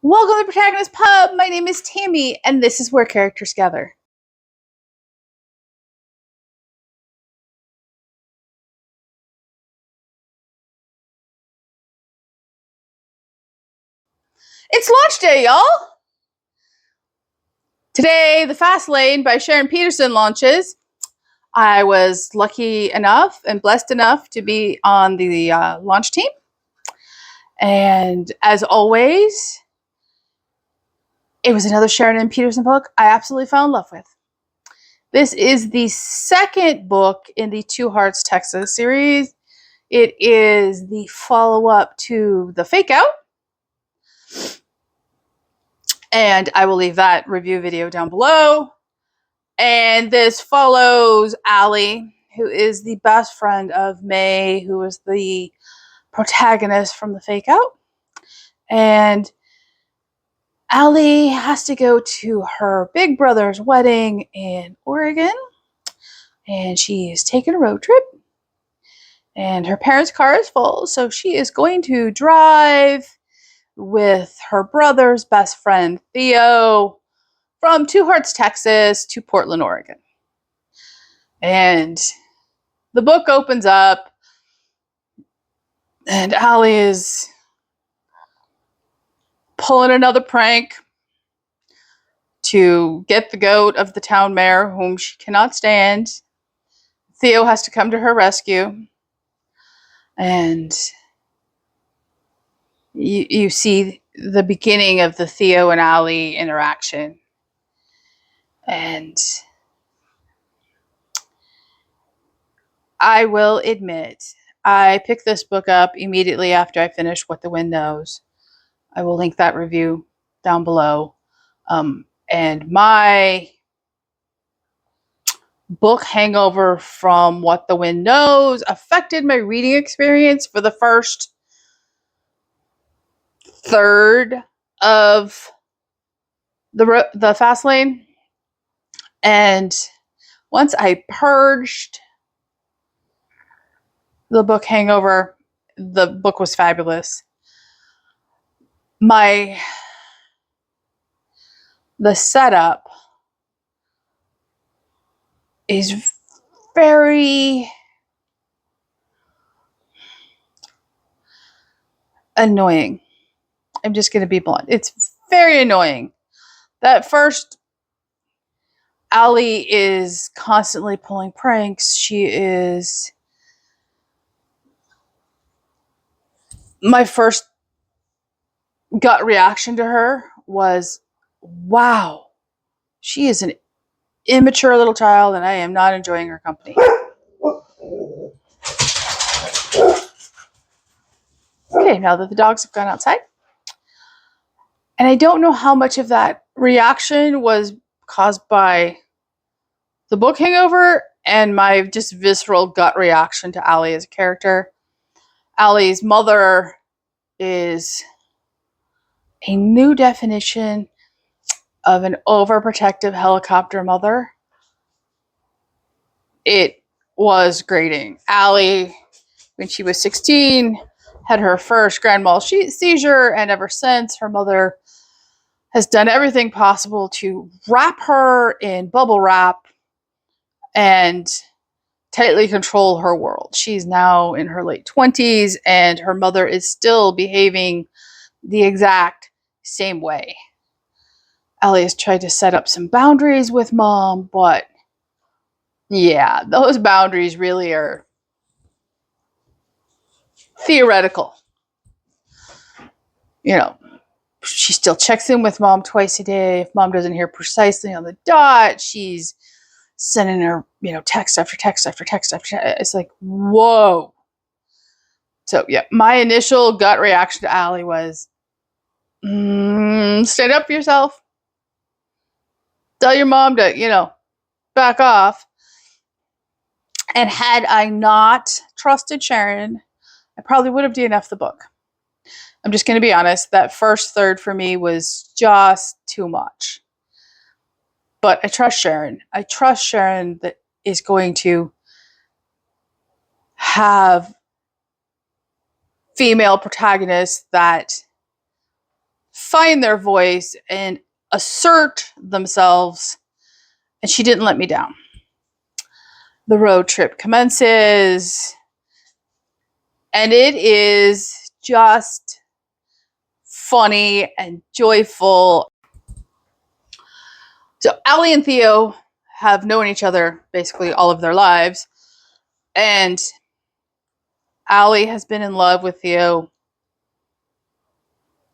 Welcome to Protagonist Pub. My name is Tammy, and this is where characters gather. It's launch day, y'all! Today, The Fast Lane by Sharon Peterson launches. I was lucky enough and blessed enough to be on the launch team. And as always, it was another Sharon M. Peterson book I absolutely fell in love with. This is the second book in the Two Hearts Texas series. It is the follow-up to The Fake Out. And I will leave that review video down below. And this follows Allie, who is the best friend of May, who is the protagonist from The Fake Out. And Allie has to go to her big brother's wedding in Oregon. And she is taking a road trip. And her parents' car is full, so she is going to drive with her brother's best friend, Theo, from Two Hearts, Texas to Portland, Oregon. And the book opens up, and Allie is pulling another prank to get the goat of the town mayor, whom she cannot stand. Theo has to come to her rescue. And you see the beginning of the Theo and Allie interaction. And I will admit, I picked this book up immediately after I finished What the Wind Knows. I will link that review down below. And my book hangover from What the Wind Knows affected my reading experience for the first third of the Fast Lane. And once I purged the book hangover, the book was fabulous. The setup is very annoying. I'm just going to be blunt. It's very annoying. That first, Allie is constantly pulling pranks. My first gut reaction to her was, wow, she is an immature little child, and I am not enjoying her company. Okay, now that the dogs have gone outside. And I don't know how much of that reaction was caused by the book hangover and my just visceral gut reaction to Allie as a character. Allie's mother is a new definition of an overprotective helicopter mother. It was grating. Allie, when she was 16, had her first grand mal seizure, and ever since, her mother has done everything possible to wrap her in bubble wrap and tightly control her world. She's now in her late 20s, and her mother is still behaving the exact same way. Allie has tried to set up some boundaries with mom, but yeah, those boundaries really are theoretical. You know, she still checks in with mom twice a day. If mom doesn't hear precisely on the dot, she's sending her, text after text after text after text. It's like, whoa. So yeah, my initial gut reaction to Allie was, stand up for yourself. Tell your mom to, back off. And had I not trusted Sharon, I probably would have DNF'd the book. I'm just going to be honest. That first third for me was just too much. But I trust Sharon. I trust Sharon that is going to have female protagonists that find their voice and assert themselves, and she didn't let me down. The road trip commences, and it is just funny and joyful. So Allie and Theo have known each other basically all of their lives, and Allie has been in love with Theo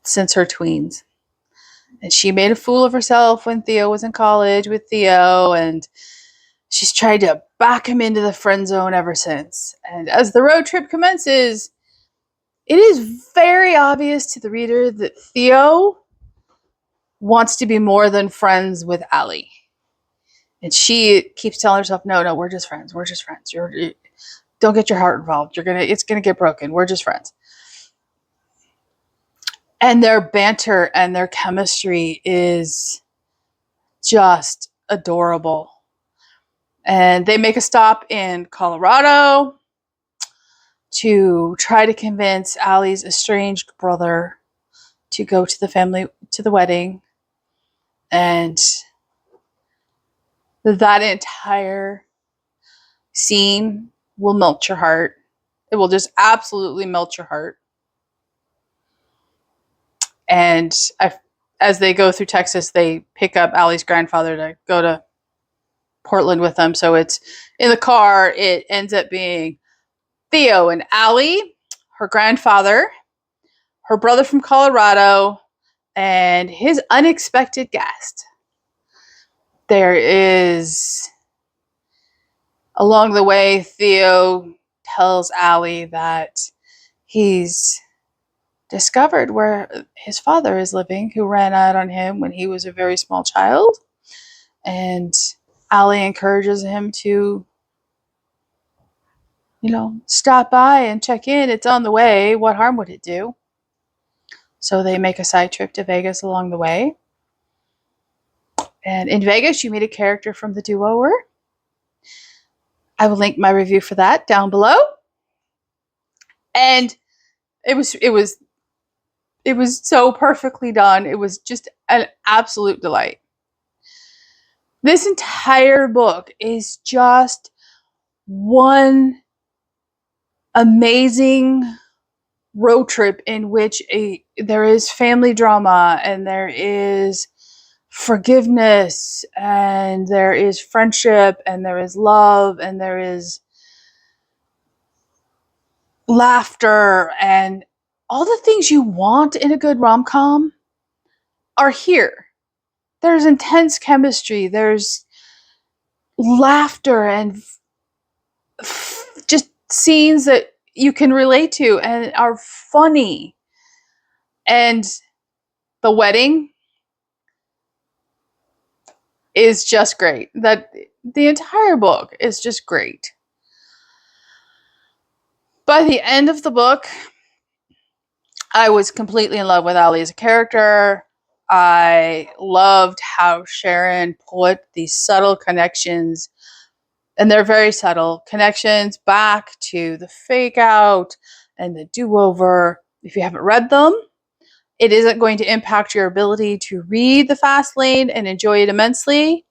since her tweens. And she made a fool of herself when Theo was in college with Theo, and she's tried to back him into the friend zone ever since. And as the road trip commences, it is very obvious to the reader that Theo wants to be more than friends with Allie. And she keeps telling herself, no, we're just friends. We're just friends. Don't get your heart involved. It's gonna get broken. We're just friends. And their banter and their chemistry is just adorable. And they make a stop in Colorado to try to convince Allie's estranged brother to go to the wedding. And that entire scene will melt your heart. It will just absolutely melt your heart. And as they go through Texas, they pick up Allie's grandfather to go to Portland with them. So it's in the car, it ends up being Theo and Allie, her grandfather, her brother from Colorado, and his unexpected guest. There is, along the way, Theo tells Allie that he's discovered where his father is living, who ran out on him when he was a very small child. And Allie encourages him to, stop by and check in. It's on the way. What harm would it do? So they make a side trip to Vegas along the way. And in Vegas, you meet a character from the Do-Over. I will link my review for that down below. And it was so perfectly done. It was just an absolute delight. This entire book is just one amazing road trip in which there is family drama, and there is forgiveness, and there is friendship, and there is love, and there is laughter, and all the things you want in a good rom-com are here. There's intense chemistry, there's laughter, and just scenes that you can relate to and are funny. And the wedding is just great. The entire book is just great. By the end of the book, I was completely in love with Allie as a character. I loved how Sharon put these subtle connections, and they're very subtle connections, back to the fake out and the do-over. If you haven't read them, it isn't going to impact your ability to read The Fast Lane and enjoy it immensely.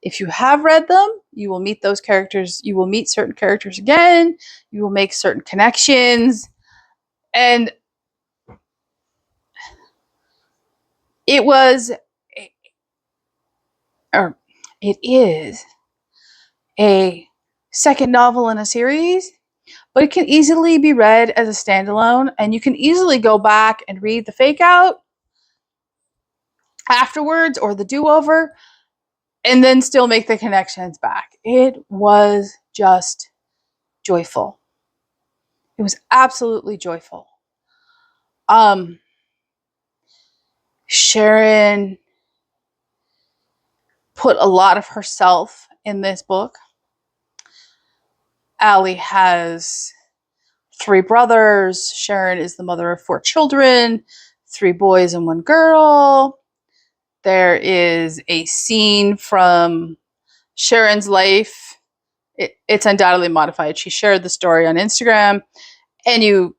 If you have read them, you will meet those characters. You will meet certain characters again. You will make certain connections. And it is a second novel in a series, but it can easily be read as a standalone, and you can easily go back and read the fake out afterwards or the do-over, and then still make the connections back. It was just joyful. It was absolutely joyful. Sharon put a lot of herself in this book. Allie has 3 brothers. Sharon is the mother of 4 children, 3 boys and 1 girl. There is a scene from Sharon's life. It's undoubtedly modified. She shared the story on Instagram, and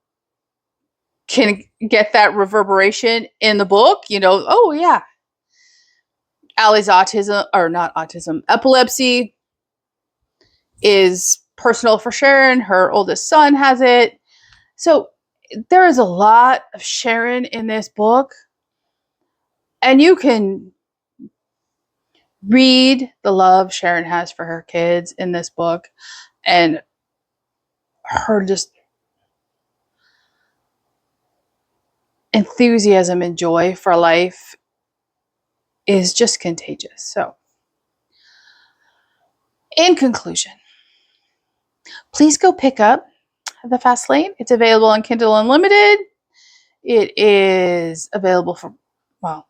can get that reverberation in the book. You know, oh yeah, Allie's autism, or not autism, epilepsy is personal for Sharon. Her oldest son has it. So there is a lot of Sharon in this book. And you can read the love Sharon has for her kids in this book, and her just enthusiasm and joy for life is just contagious. So, in conclusion, please go pick up The Fast Lane. It's available on Kindle Unlimited. It is available for, well,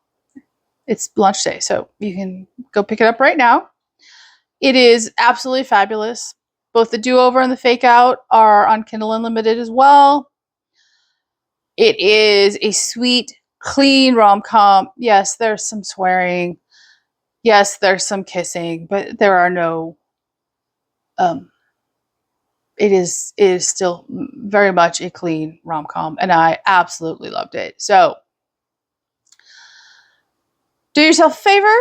it's launch day, so you can go pick it up right now. It is absolutely fabulous. Both the do-over and the fake out are on Kindle Unlimited as well. It is a sweet, clean rom-com. Yes, there's some swearing. Yes, there's some kissing, but there are no it is still very much a clean rom-com, and I absolutely loved it. So, do yourself a favor.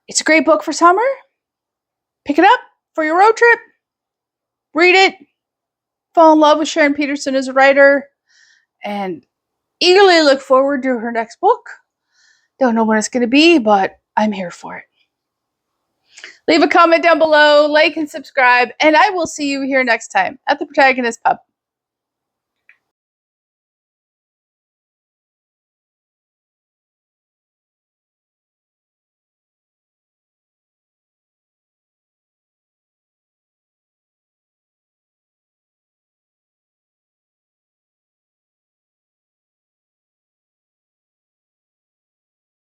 It's a great book for summer. Pick it up for your road trip. Read it. Fall in love with Sharon Peterson as a writer, and eagerly look forward to her next book. Don't know when it's going to be, but I'm here for it. Leave a comment down below, like and subscribe, and I will see you here next time at the Protagonist Pub.